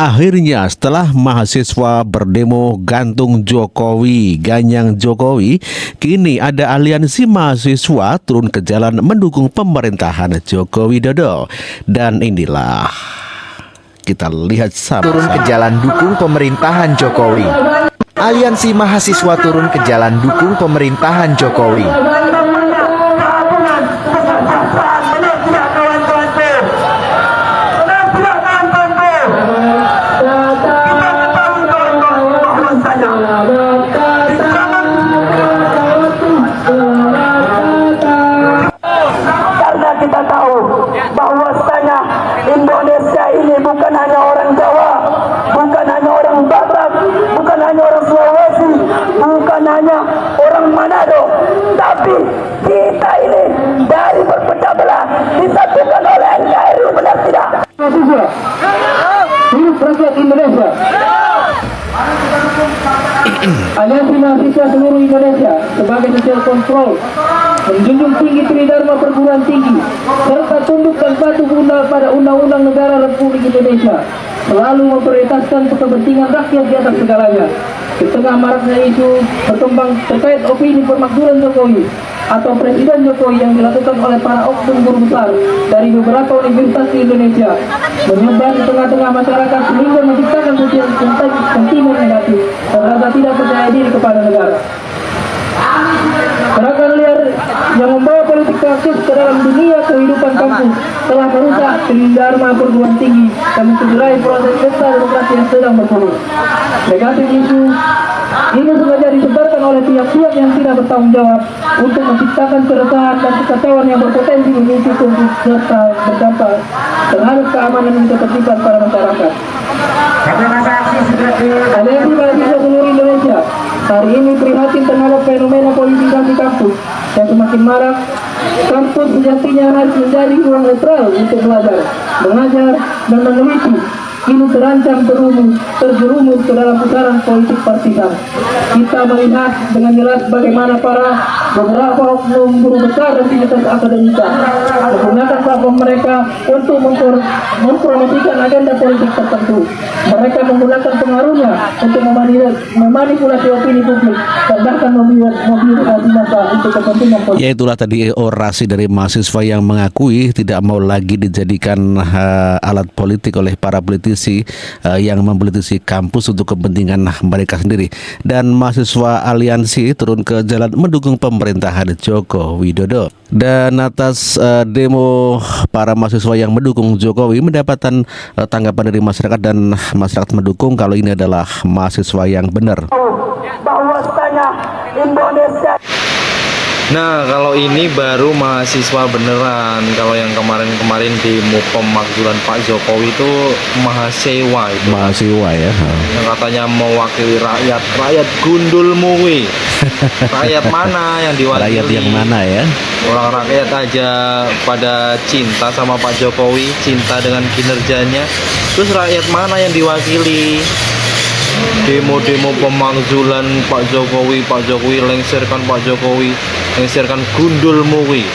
Akhirnya setelah mahasiswa berdemo gantung Jokowi, ganyang Jokowi, kini ada aliansi mahasiswa turun ke jalan mendukung pemerintahan Joko Widodo. Dan inilah kita lihat sama. Turun ke jalan dukung pemerintahan Jokowi. Aliansi mahasiswa turun ke jalan dukung pemerintahan Jokowi. Karena kita tahu bahwasanya Indonesia ini bukan hanya orang Jawa, bukan hanya orang Batak, bukan hanya orang Sulawesi, bukan hanya orang Manado, tapi kita ini dari berpecah belah disatukan oleh NKRI, benar tidak? Hidup rakyat Indonesia. Aliansi mahasiswa seluruh Indonesia sebagai social control menjunjung tinggi Tridharma perguruan tinggi serta tunduk dan patuh pada Undang-Undang Negara Republik Indonesia, selalu memprioritaskan kepentingan rakyat di atas segalanya. Di tengah maraknya isu berkembang terkait opini pemakzulan Jokowi atau Presiden Jokowi yang dilakukan oleh para oknum guru besar dari beberapa universitas di Indonesia menyebar di tengah-tengah masyarakat sehingga menciptakan sentimen negatif dan rasa tidak percaya diri kepada negara. Gerakan liar yang membawa politik praktis ke dalam dunia kehidupan kampus telah merusak Tridharma perguruan tinggi dan mencederai proses pesta demokrasi yang sedang berkembang. Negatif isu ini sengaja disebarkan oleh pihak-pihak yang tidak bertanggung jawab untuk menciptakan keresahan dan kekacauan yang berpotensi memicu konflik serta berdampak terhadap keamanan dan ketertiban para masyarakat. Aliansi mahasiswa seluruh Indonesia hari ini prihatin terhadap fenomena politisasi kampus yang semakin marak. Kampus sejatinya harus menjadi ruang netral untuk belajar, mengajar, dan meneliti. Kini terancam terjerumus ke dalam pusaran politik partisan. Kita melihat dengan jelas bagaimana beberapa oknum guru besar dan sivitas akademika menggunakan platform mereka untuk mempromosikan agenda politik tertentu. Mereka menggunakan pengaruhnya untuk memanipulasi opini publik dan bahkan mobilisasi massa untuk kepentingan politik. Ya, itulah tadi orasi dari mahasiswa yang mengakui tidak mau lagi dijadikan alat politik oleh para politisi yang mempolitisi kampus untuk kepentingan mereka sendiri. Dan mahasiswa aliansi turun ke jalan mendukung pemerintahan Joko Widodo. Dan atas demo para mahasiswa yang mendukung Jokowi mendapatkan tanggapan dari masyarakat, dan masyarakat mendukung kalau ini adalah mahasiswa yang benar. Bahwasanya Indonesia. Nah, kalau ini baru mahasiswa beneran. Kalau yang kemarin-kemarin di pemakzulan Pak Jokowi itu mahasiswa itu. Mahasiswa ya. Yang katanya mewakili rakyat, rakyat gundul muwi. Rakyat mana yang diwakili? Rakyat yang mana ya? Orang rakyat aja pada cinta sama Pak Jokowi, cinta dengan kinerjanya. Terus rakyat mana yang diwakili? Demo-demo pemakzulan Pak Jokowi lengserkan Pak Jokowi, lengserkan gundul muwi.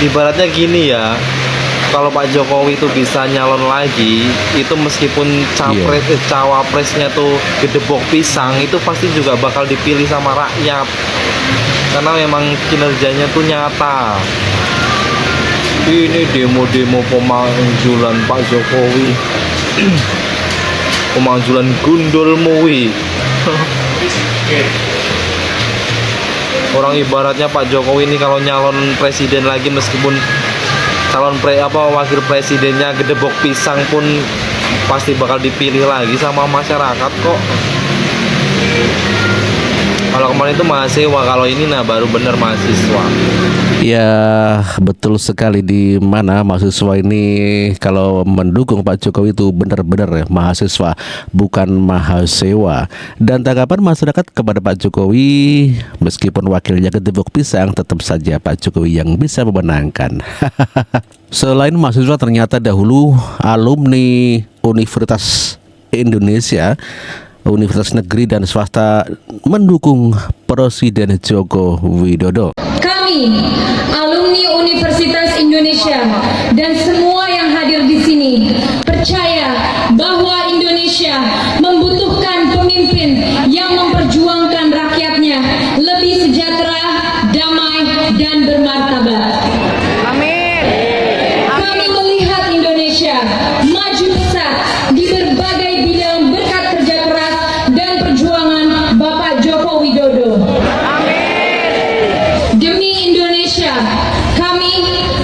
Ibaratnya gini ya, kalau Pak Jokowi itu bisa nyalon lagi, itu meskipun cawapresnya tuh gedebok pisang, itu pasti juga bakal dipilih sama rakyat, karena memang kinerjanya tuh nyata. Ini demo-demo pemakzulan Pak Jokowi. Pemakzulan gundul muwi. Orang ibaratnya Pak Jokowi ini kalau nyalon presiden lagi, meskipun wakil presidennya gedebok pisang pun pasti bakal dipilih lagi sama masyarakat kok. Kalau kemarin itu mahasiswa, kalau ini baru bener mahasiswa. Ya, betul sekali, di mana mahasiswa ini kalau mendukung Pak Jokowi itu benar-benar ya mahasiswa, bukan mahasiswa. Dan tanggapan masyarakat kepada Pak Jokowi, meskipun wakilnya gedebok pisang, tetap saja Pak Jokowi yang bisa memenangkan. Selain mahasiswa, ternyata dahulu alumni Universitas Indonesia, universitas negeri dan swasta mendukung Presiden Joko Widodo. Kami, alumni Universitas Indonesia dan semua yang hadir di sini, percaya dan bermartabat. Kami melihat Indonesia maju pesat di berbagai bidang berkat kerja keras dan perjuangan Bapak Joko Widodo. Demi Indonesia, kami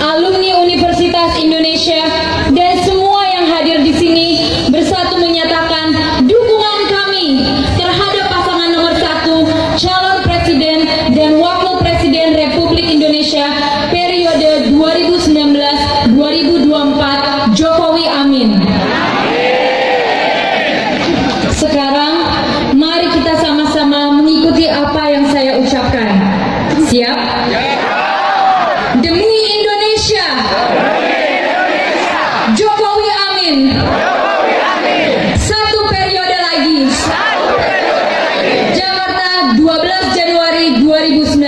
alumni Universitas Indonesia dan semua yang hadir di sini bersatu menyatakan dukungan kami terhadap pasangan nomor 1 calon presiden dan wakil presiden Republik Indonesia periode 2019-2024 Jokowi Amin. Sekarang mari kita sama-sama mengikuti apa yang saya ucapkan. Siap? Demi Indonesia, Jokowi Amin. Satu periode lagi. Jakarta 12 Januari 2019.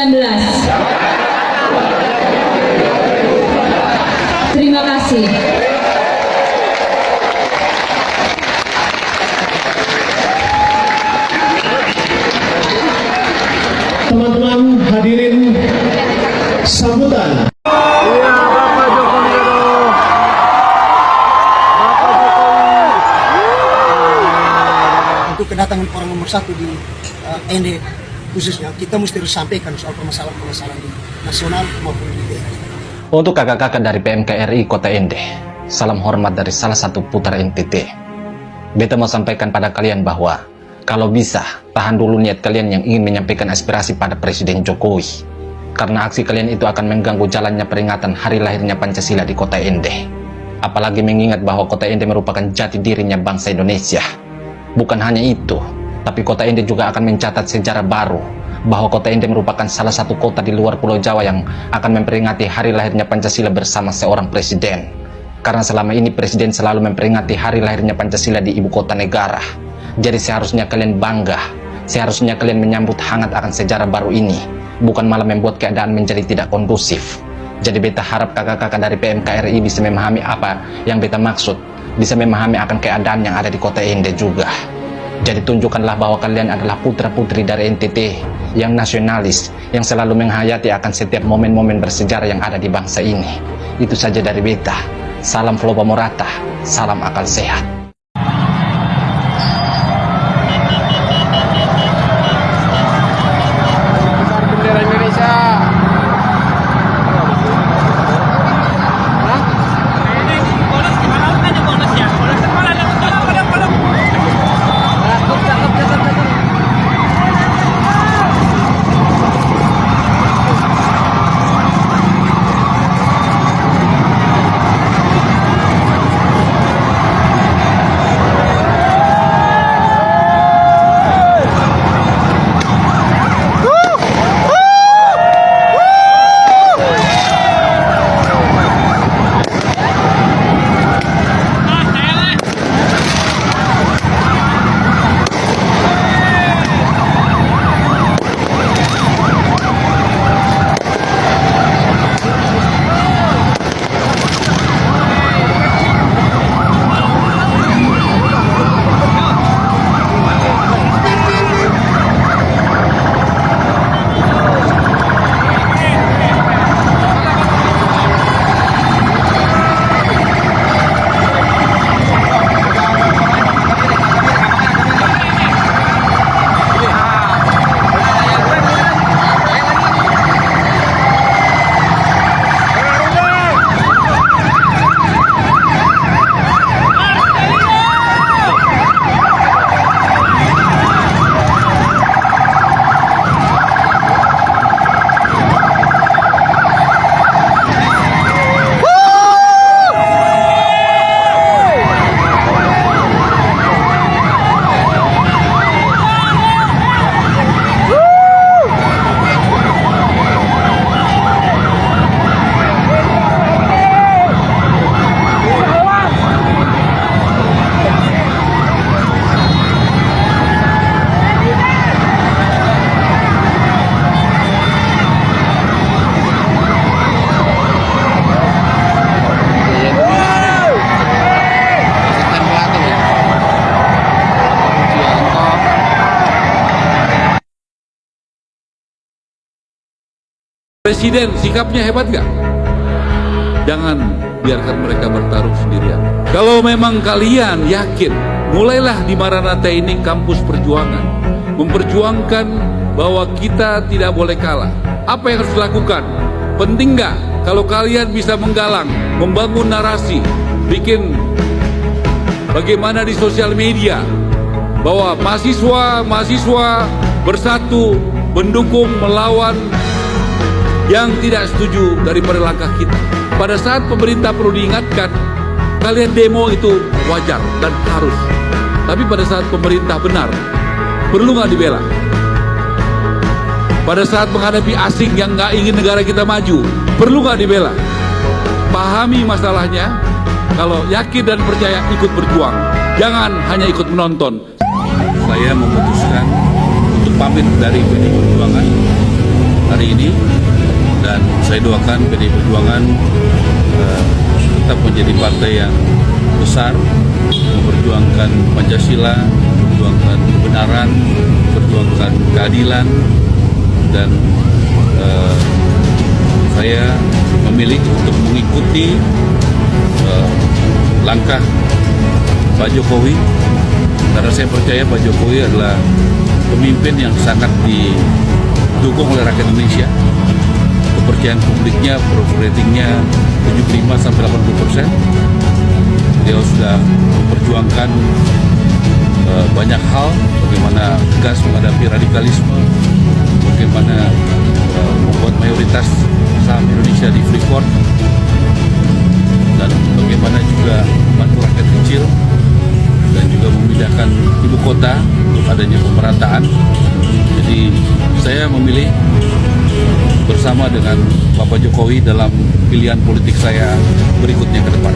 Terima kasih. Teman-teman hadirin sambutan. Untuk kedatangan orang nomor 1 di ND khususnya, kita mesti harus sampaikan soal permasalahan-permasalahan di nasional maupun di daerah. Untuk kakak-kakak dari PMKRI Kota Ende, salam hormat dari salah satu putra NTT. Beta mau sampaikan pada kalian bahwa kalau bisa, tahan dulu niat kalian yang ingin menyampaikan aspirasi pada Presiden Jokowi. Karena aksi kalian itu akan mengganggu jalannya peringatan hari lahirnya Pancasila di Kota Ende. Apalagi mengingat bahwa Kota Ende merupakan jati dirinya bangsa Indonesia. Bukan hanya itu, tapi Kota Ende juga akan mencatat sejarah baru bahwa Kota Ende merupakan salah satu kota di luar Pulau Jawa yang akan memperingati hari lahirnya Pancasila bersama seorang presiden. Karena selama ini presiden selalu memperingati hari lahirnya Pancasila di ibu kota negara. Jadi seharusnya kalian bangga, seharusnya kalian menyambut hangat akan sejarah baru ini, bukan malah membuat keadaan menjadi tidak kondusif. Jadi beta harap kakak-kakak dari PMKRI bisa memahami apa yang beta maksud, bisa memahami akan keadaan yang ada di Kota Ende juga. Jadi tunjukkanlah bahwa kalian adalah putra-putri dari NTT yang nasionalis, yang selalu menghayati akan setiap momen-momen bersejarah yang ada di bangsa ini. Itu saja dari beta. Salam Flopa Morata, salam akal sehat. presiden sikapnya hebat nggak? Jangan biarkan mereka bertarung sendirian. Kalau memang kalian yakin, mulailah di Maranatha ini kampus perjuangan, memperjuangkan bahwa kita tidak boleh kalah. Apa yang harus dilakukan? Penting nggak kalau kalian bisa menggalang, membangun narasi, bikin bagaimana di sosial media bahwa mahasiswa bersatu mendukung melawan yang tidak setuju daripada langkah kita. Pada saat pemerintah perlu diingatkan, kalian demo itu wajar dan harus. Tapi pada saat pemerintah benar, perlu nggak dibela? Pada saat menghadapi asing yang nggak ingin negara kita maju, perlu nggak dibela? Pahami masalahnya, kalau yakin dan percaya ikut berjuang, jangan hanya ikut menonton. Saya memutuskan untuk pamit dari PDI Perjuangan hari ini, dan saya doakan PDI Perjuangan tetap menjadi partai yang besar, memperjuangkan Pancasila, memperjuangkan kebenaran, memperjuangkan keadilan, dan saya memilih untuk mengikuti langkah Pak Jokowi, karena saya percaya Pak Jokowi adalah pemimpin yang sangat didukung oleh rakyat Indonesia. Kepercayaan publiknya, approval ratingnya 75-80%. Dia sudah memperjuangkan banyak hal, bagaimana tegas menghadapi radikalisme, bagaimana membuat mayoritas saham Indonesia di Freeport, dan bagaimana juga membantu rakyat kecil, dan juga memindahkan ibu kota untuk adanya pemerataan. Jadi saya memilih bersama dengan Bapak Jokowi dalam pilihan politik saya berikutnya ke depan.